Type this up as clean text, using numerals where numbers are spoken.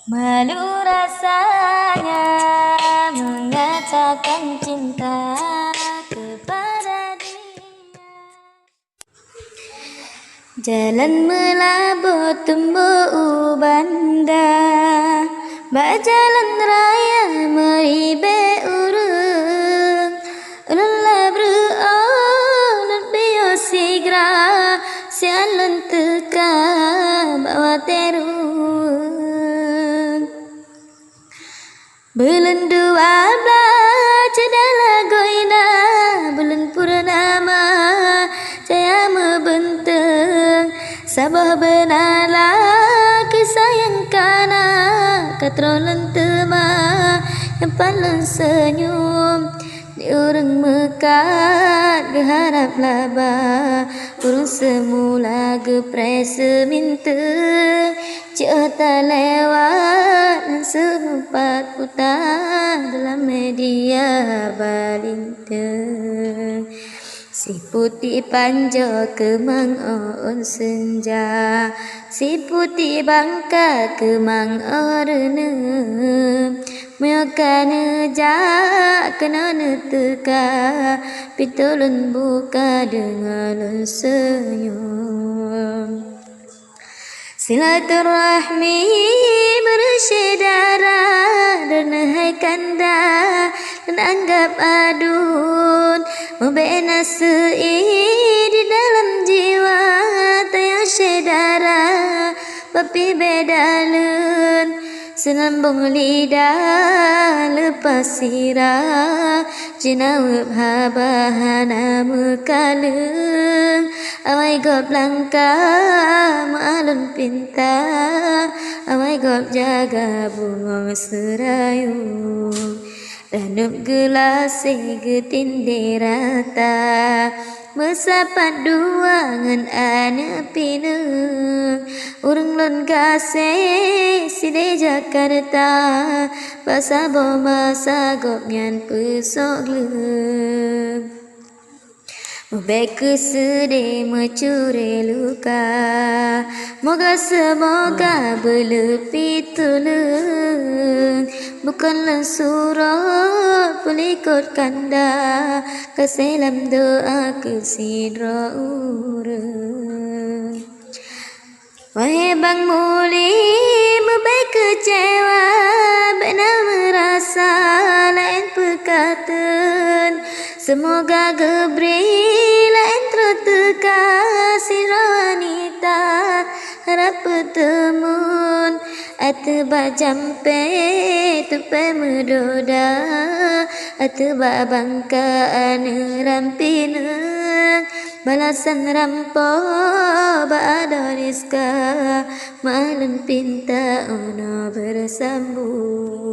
Malu rasanya mengatakan cinta kepada dia. Jalan melabur tumbuh ubanda, berjalan raya meribe urung. Ulun labru ulun bio sigra, sialan teka bawa terung. Bulan 12 cedala goina, bulan purnama cahaya membentang. Sabah benala kisayang kana, katrolan tema yang paling senyum. Di orang mekat geharap laba, urung semula geprese minta. Cerita lewat dan sempat putar dalam media balintang. Si putih panjang kemang on senja, si putih bangka kemang orne. Mereka nejak kena neteka, pitulun buka dengan senyum. Silaturahmi bersyedara dan hai kanda dan anggap adun, membina sei di dalam jiwa tayang syedara papi bedalun. Senambung lidah lepas sirah, jenawab habahana mekaleng. Awai gop langka maalun pinta, awai gop jaga bunga serayu. Ranup gelas getin derata, mesapat dua ngan anak pina. Urung lon kasih side Jakarta, basa bomba sagop nyan pesok lem. Mebek kesedih mencuri luka, moga semoga berlepi tulung. Bukanlah surat pelikut kanda, keselam doa kesidra urang. Wahai bang muli mebek kecewa, bena merasa lain perkataan. Semoga gebri lain terteka sirah wanita harap bertemun. Ateba jampe tupe medoda, ateba bangkaan rampina. Balasan rampo baada rizka, malam pinta ono bersambung.